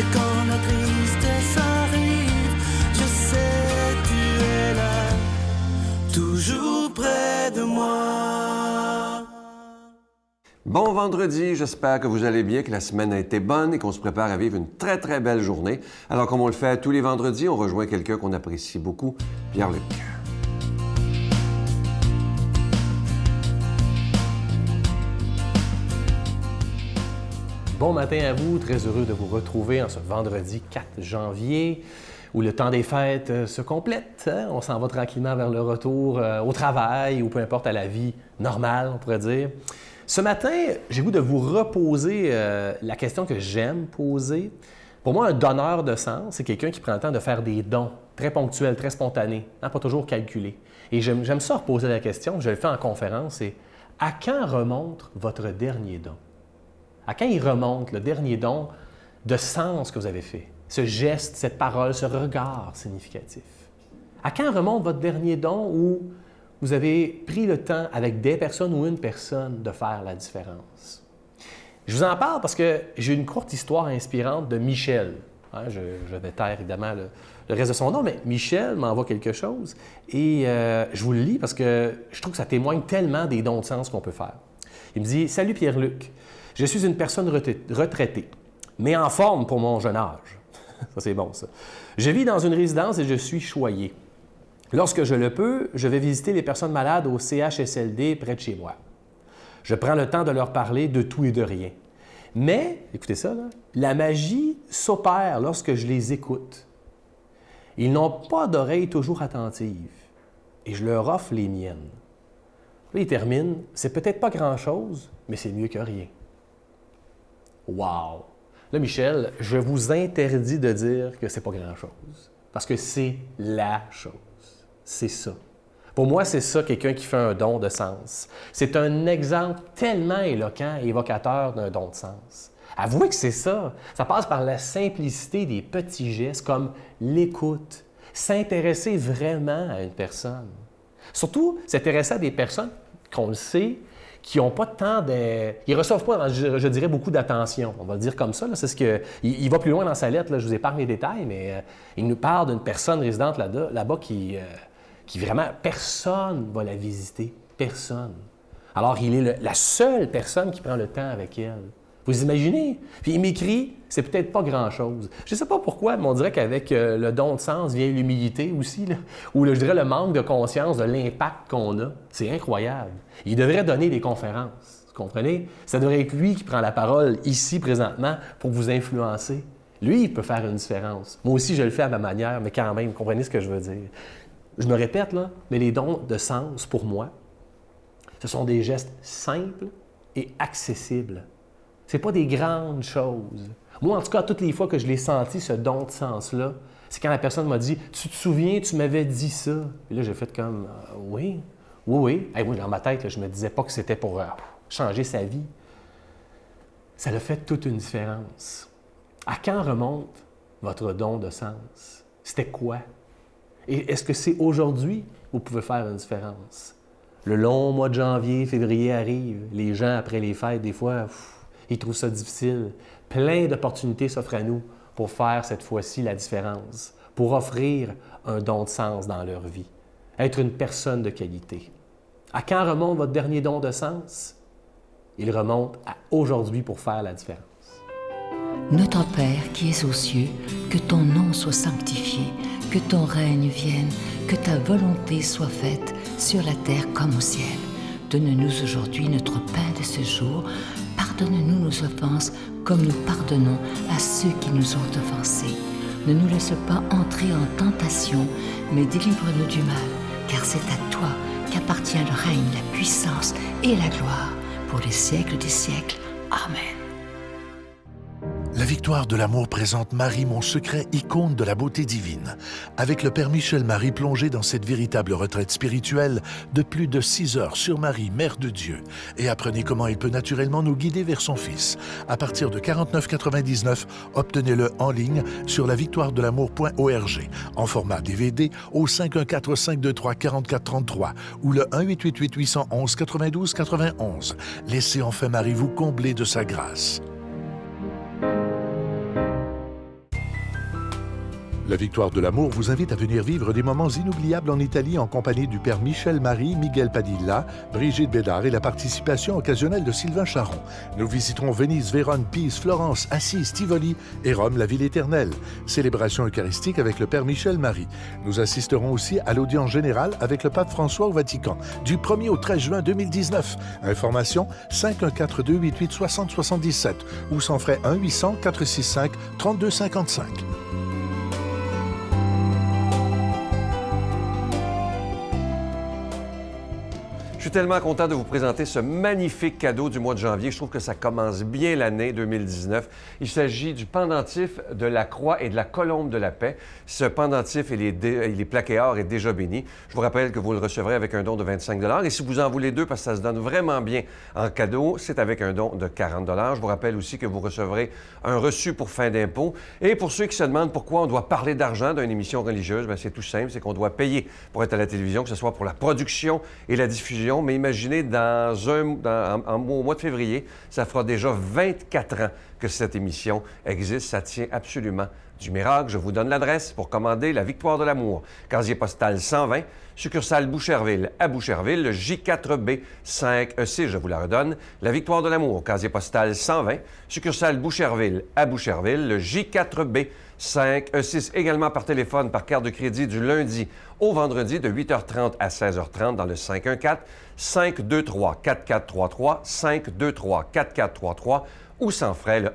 Et quand la tristesse arrive, je sais tu es là, toujours près de moi. Bon vendredi, j'espère que vous allez bien, que la semaine a été bonne et qu'on se prépare à vivre une très très belle journée. Alors comme on le fait tous les vendredis, on rejoint quelqu'un qu'on apprécie beaucoup, Pierre-Luc. Bon matin à vous, très heureux de vous retrouver en ce vendredi 4 janvier où le temps des fêtes se complète. Hein? On s'en va tranquillement vers le retour au travail ou peu importe à la vie normale, on pourrait dire. Ce matin, j'ai le goût de vous reposer la question que j'aime poser. Pour moi, un donneur de sens, c'est quelqu'un qui prend le temps de faire des dons très ponctuels, très spontanés, hein, pas toujours calculés. Et j'aime ça reposer la question, je le fais en conférence, c'est à quand remonte votre dernier don? À quand il remonte le dernier don de sens que vous avez fait? Ce geste, cette parole, ce regard significatif. À quand remonte votre dernier don où vous avez pris le temps avec des personnes ou une personne de faire la différence? Je vous en parle parce que j'ai une courte histoire inspirante de Michel. Hein, je vais taire évidemment le reste de son nom, mais Michel m'envoie quelque chose et je vous le lis parce que je trouve que ça témoigne tellement des dons de sens qu'on peut faire. Il me dit « Salut Pierre-Luc, je suis une personne retraitée, mais en forme pour mon jeune âge. » Ça, c'est bon, ça. « Je vis dans une résidence et je suis choyé. Lorsque je le peux, je vais visiter les personnes malades au CHSLD près de chez moi. Je prends le temps de leur parler de tout et de rien. Mais, écoutez ça, là, la magie s'opère lorsque je les écoute. Ils n'ont pas d'oreilles toujours attentives et je leur offre les miennes. » Là, il termine, « C'est peut-être pas grand-chose, mais c'est mieux que rien. » Wow! Là, Michel, je vous interdis de dire que c'est pas grand-chose, parce que c'est la chose. C'est ça. Pour moi, c'est ça, quelqu'un qui fait un don de sens. C'est un exemple tellement éloquent et évocateur d'un don de sens. Avouez que c'est ça. Ça passe par la simplicité des petits gestes comme l'écoute, s'intéresser vraiment à une personne. Surtout, s'intéresser à des personnes qu'on le sait, qui n'ont pas tant de... Ils ne reçoivent pas, je dirais, beaucoup d'attention. On va le dire comme ça. Là. C'est ce que... Il va plus loin dans sa lettre. Là. Je vous épargne les détails, mais il nous parle d'une personne résidente là-bas qui vraiment... Personne ne va la visiter. Personne. Alors, il est la seule personne qui prend le temps avec elle. Vous imaginez? Puis il m'écrit, c'est peut-être pas grand-chose. Je ne sais pas pourquoi, mais on dirait qu'avec le don de sens vient l'humilité aussi, là, ou je dirais le manque de conscience de l'impact qu'on a. C'est incroyable. Il devrait donner des conférences, vous comprenez? Ça devrait être lui qui prend la parole ici, présentement, pour vous influencer. Lui, il peut faire une différence. Moi aussi, je le fais à ma manière, mais quand même, vous comprenez ce que je veux dire? Je me répète, là, mais les dons de sens, pour moi, ce sont des gestes simples et accessibles. Ce n'est pas des grandes choses. Moi, en tout cas, toutes les fois que je l'ai senti, ce don de sens-là, c'est quand la personne m'a dit « Tu te souviens, tu m'avais dit ça? » Et là, j'ai fait comme « Oui, oui, oui. » Et moi, dans ma tête, là, je ne me disais pas que c'était pour changer sa vie. Ça a fait toute une différence. À quand remonte votre don de sens? C'était quoi? Et est-ce que c'est aujourd'hui que vous pouvez faire une différence? Le long mois de janvier, février arrive. Les gens, après les fêtes, des fois... Ils trouvent ça difficile. Plein d'opportunités s'offrent à nous pour faire cette fois-ci la différence, pour offrir un don de sens dans leur vie, être une personne de qualité. À quand remonte votre dernier don de sens? Il remonte à aujourd'hui pour faire la différence. Notre Père qui es aux cieux, que ton nom soit sanctifié, que ton règne vienne, que ta volonté soit faite sur la terre comme au ciel. Donne-nous aujourd'hui notre pain de ce jour. Pardonne-nous nos offenses, comme nous pardonnons à ceux qui nous ont offensés. Ne nous laisse pas entrer en tentation, mais délivre-nous du mal, car c'est à toi qu'appartient le règne, la puissance et la gloire, pour les siècles des siècles. Amen. La victoire de l'amour présente Marie, mon secret, icône de la beauté divine. Avec le Père Michel Marie plongé dans cette véritable retraite spirituelle de plus de 6 heures sur Marie, Mère de Dieu. Et apprenez comment il peut naturellement nous guider vers son Fils. À partir de 49,99, obtenez-le en ligne sur lavictoiredelamour.org en format DVD au 514-523-4433 ou le 1-888-811-92-91. Laissez enfin Marie vous combler de sa grâce. La Victoire de l'amour vous invite à venir vivre des moments inoubliables en Italie en compagnie du père Michel Marie, Miguel Padilla, Brigitte Bédard et la participation occasionnelle de Sylvain Charon. Nous visiterons Venise, Vérone, Pise, Florence, Assise, Tivoli et Rome, la ville éternelle. Célébration eucharistique avec le père Michel Marie. Nous assisterons aussi à l'audience générale avec le pape François au Vatican du 1er au 13 juin 2019. Information 514-288-6077 ou sans frais 1-800-465-3255. Je suis tellement content de vous présenter ce magnifique cadeau du mois de janvier. Je trouve que ça commence bien l'année 2019. Il s'agit du pendentif de la croix et de la colombe de la paix. Ce pendentif, il est plaqué or et déjà béni. Je vous rappelle que vous le recevrez avec un don de 25 $ et si vous en voulez deux, parce que ça se donne vraiment bien en cadeau, c'est avec un don de 40 $. Je vous rappelle aussi que vous recevrez un reçu pour fin d'impôt. Et pour ceux qui se demandent pourquoi on doit parler d'argent dans une émission religieuse, bien, c'est tout simple, c'est qu'on doit payer pour être à la télévision, que ce soit pour la production et la diffusion. Mais imaginez, au mois de février, ça fera déjà 24 ans que cette émission existe. Ça tient absolument du miracle. Je vous donne l'adresse pour commander La Victoire de l'amour. Casier postal 120, succursale Boucherville à Boucherville, le J4B 5E6, je vous la redonne. La Victoire de l'amour, casier postal 120, succursale Boucherville à Boucherville, le J4B 5E6, également par téléphone, par carte de crédit du lundi au vendredi de 8h30 à 16h30 dans le 514-523-4433, 523-4433 ou sans frais le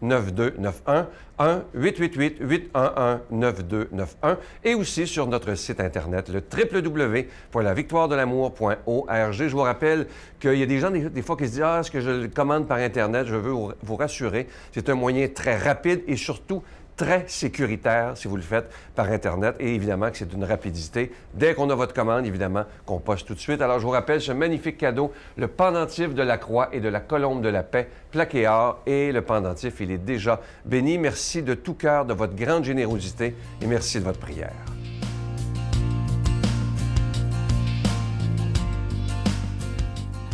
1-888-811-9291, 1-888-811-9291 et aussi sur notre site Internet, le www.lavictoiredelamour.org. Je vous rappelle qu'il y a des gens, des fois, qui se disent « Ah, est-ce que je le commande par Internet? » Je veux vous rassurer, c'est un moyen très rapide et surtout très sécuritaire si vous le faites par Internet et évidemment que c'est d'une rapidité. Dès qu'on a votre commande, évidemment, qu'on poste tout de suite. Alors, je vous rappelle ce magnifique cadeau, le pendentif de la croix et de la colombe de la paix, plaqué or, et le pendentif, il est déjà béni. Merci de tout cœur de votre grande générosité et merci de votre prière.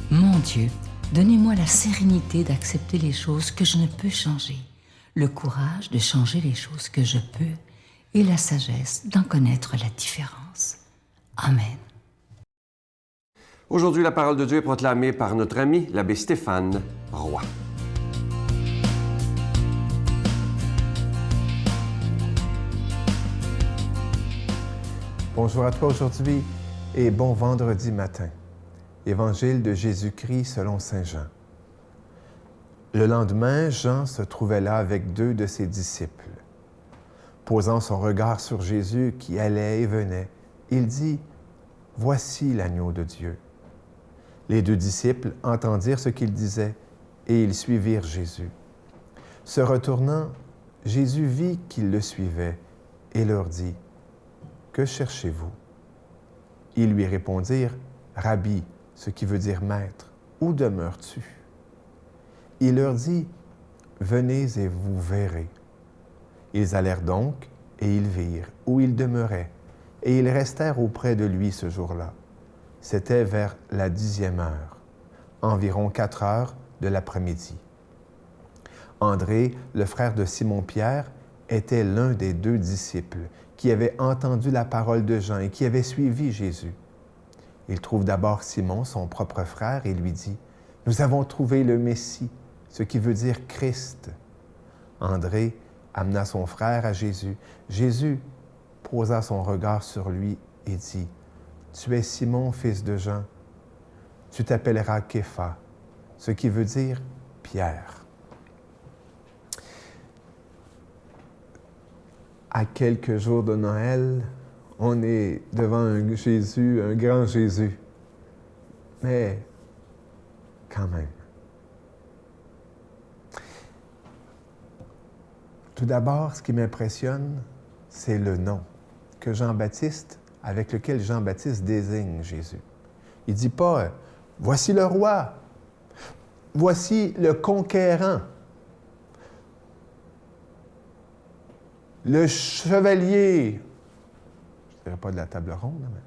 Mon Dieu, donnez-moi la sérénité d'accepter les choses que je ne peux changer, le courage de changer les choses que je peux et la sagesse d'en connaître la différence. Amen. Aujourd'hui, la parole de Dieu est proclamée par notre ami, l'abbé Stéphane Roy. Bonjour à toi aujourd'hui et bon vendredi matin. Évangile de Jésus-Christ selon saint Jean. Le lendemain, Jean se trouvait là avec 2 de ses disciples. Posant son regard sur Jésus qui allait et venait, il dit « Voici l'agneau de Dieu ». Les 2 disciples entendirent ce qu'il disait et ils suivirent Jésus. Se retournant, Jésus vit qu'ils le suivaient et leur dit « Que cherchez-vous » Ils lui répondirent « Rabbi », ce qui veut dire « Maître, où demeures-tu » Il leur dit « Venez et vous verrez ». Ils allèrent donc, et ils virent où il demeurait, et ils restèrent auprès de lui ce jour-là. C'était vers la 10e heure, environ 4 heures de l'après-midi. André, le frère de Simon-Pierre, était l'un des 2 disciples qui avaient entendu la parole de Jean et qui avaient suivi Jésus. Il trouve d'abord Simon, son propre frère, et lui dit « Nous avons trouvé le Messie », ce qui veut dire Christ. André amena son frère à Jésus. Jésus posa son regard sur lui et dit « Tu es Simon, fils de Jean. Tu t'appelleras Képha, ce qui veut dire Pierre. » À quelques jours de Noël, on est devant un Jésus, un grand Jésus. Mais quand même. Tout d'abord, ce qui m'impressionne, c'est le nom que Jean-Baptiste, avec lequel Jean-Baptiste désigne Jésus. Il ne dit pas « Voici le roi, voici le conquérant, le chevalier. » Je ne dirais pas de la table ronde, mais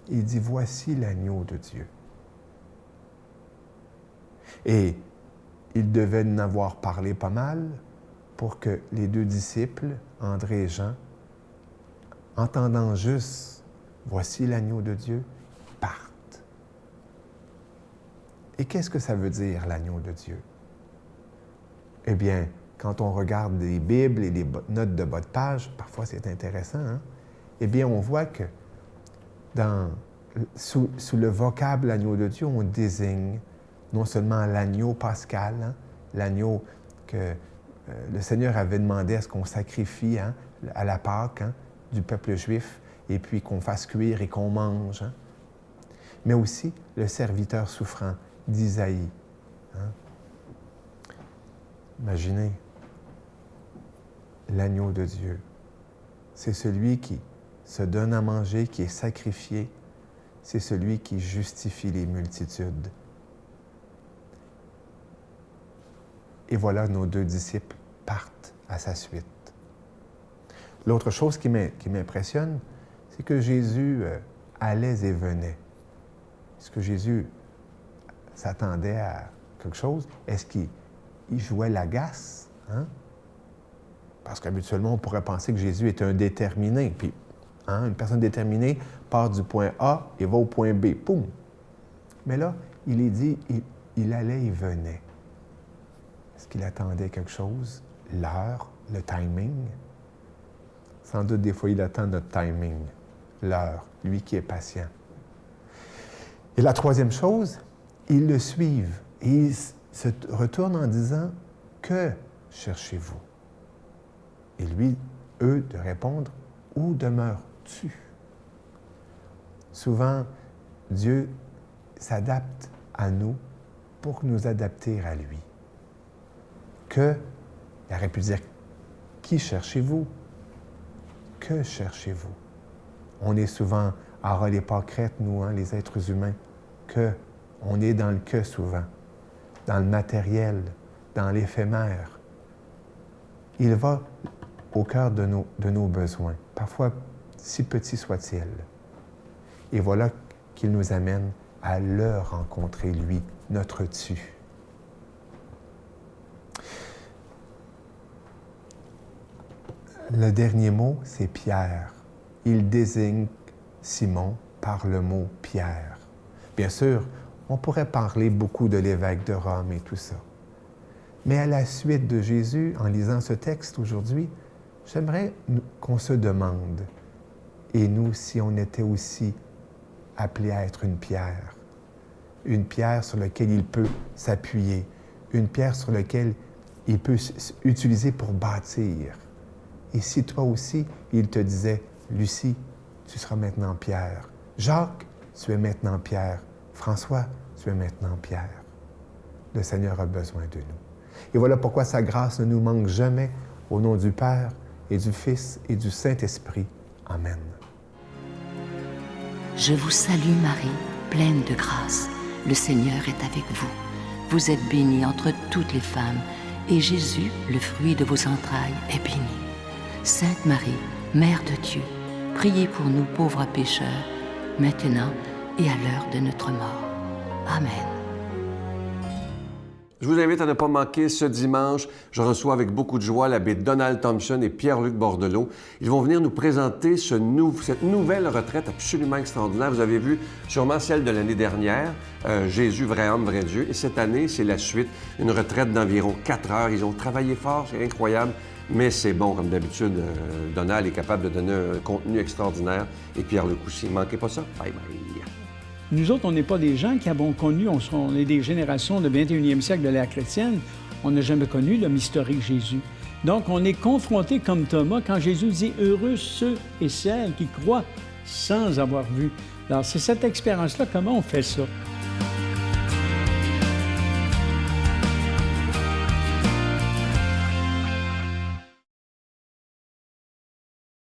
il dit « Voici l'agneau de Dieu. » Et il devait en avoir parlé pas mal pour que les deux disciples, André et Jean, entendant juste « Voici l'agneau de Dieu », partent. Et qu'est-ce que ça veut dire, l'agneau de Dieu? Eh bien, quand on regarde les Bibles et les notes de bas de page, parfois c'est intéressant, hein? Eh bien, on voit que sous le vocable agneau de Dieu, on désigne non seulement l'agneau pascal, hein, l'agneau que le Seigneur avait demandé à ce qu'on sacrifie, hein, à la Pâque, hein, du peuple juif, et puis qu'on fasse cuire et qu'on mange, hein, mais aussi le serviteur souffrant d'Isaïe. Hein. Imaginez, l'agneau de Dieu, c'est celui qui se donne à manger, qui est sacrifié, c'est celui qui justifie les multitudes. Et voilà, nos deux disciples partent à sa suite. L'autre chose qui m'impressionne, c'est que Jésus allait et venait. Est-ce que Jésus s'attendait à quelque chose? Est-ce qu'il jouait l'agace? Hein? Parce qu'habituellement, on pourrait penser que Jésus est un déterminé. Puis, hein, une personne déterminée part du point A et va au point B. Poum! Mais là, il est dit, il allait et venait. Est-ce qu'il attendait quelque chose? L'heure, le timing? Sans doute, des fois, il attend notre timing, l'heure, lui qui est patient. Et la troisième chose, ils le suivent et ils se retournent en disant « Que cherchez-vous? » Et lui, eux, de répondre « Où demeures-tu? » Souvent, Dieu s'adapte à nous pour nous adapter à lui. Que, il aurait pu dire « Qui cherchez-vous? » Que cherchez-vous? On est souvent à ras les pâquerettes, nous, hein, les êtres humains. Que? On est dans le que souvent, dans le matériel, dans l'éphémère. Il va au cœur de nos besoins, parfois si petits soient-ils. Et voilà qu'il nous amène à le rencontrer, lui, notre tu. Le dernier mot, c'est Pierre. Il désigne Simon par le mot Pierre. Bien sûr, on pourrait parler beaucoup de l'évêque de Rome et tout ça. Mais à la suite de Jésus, en lisant ce texte aujourd'hui, j'aimerais qu'on se demande, et nous, si on était aussi appelés à être une pierre sur laquelle il peut s'appuyer, une pierre sur laquelle il peut utiliser pour bâtir. Et si toi aussi, il te disait, Lucie, tu seras maintenant Pierre. Jacques, tu es maintenant Pierre. François, tu es maintenant Pierre. Le Seigneur a besoin de nous. Et voilà pourquoi sa grâce ne nous manque jamais, au nom du Père et du Fils et du Saint-Esprit. Amen. Je vous salue Marie, pleine de grâce. Le Seigneur est avec vous. Vous êtes bénie entre toutes les femmes, et Jésus, le fruit de vos entrailles, est béni. Sainte Marie, Mère de Dieu, priez pour nous pauvres pécheurs, maintenant et à l'heure de notre mort. Amen. Je vous invite à ne pas manquer ce dimanche. Je reçois avec beaucoup de joie l'abbé Donald Thompson et Pierre-Luc Bordelot. Ils vont venir nous présenter cette nouvelle retraite absolument extraordinaire. Vous avez vu sûrement celle de l'année dernière, Jésus, vrai homme, vrai Dieu. Et cette année, c'est la suite, une retraite d'environ 4 heures. Ils ont travaillé fort, c'est incroyable. Mais c'est bon, comme d'habitude, Donald est capable de donner un contenu extraordinaire. Et Pierre-Luc aussi. Ne manquez pas ça. Bye bye. Nous autres, on n'est pas des gens qui avons connu, on est des générations du 21e siècle de l'ère chrétienne. On n'a jamais connu l'homme historique Jésus. Donc, on est confronté comme Thomas quand Jésus dit « Heureux ceux et celles qui croient sans avoir vu ». Alors, c'est cette expérience-là, comment on fait ça?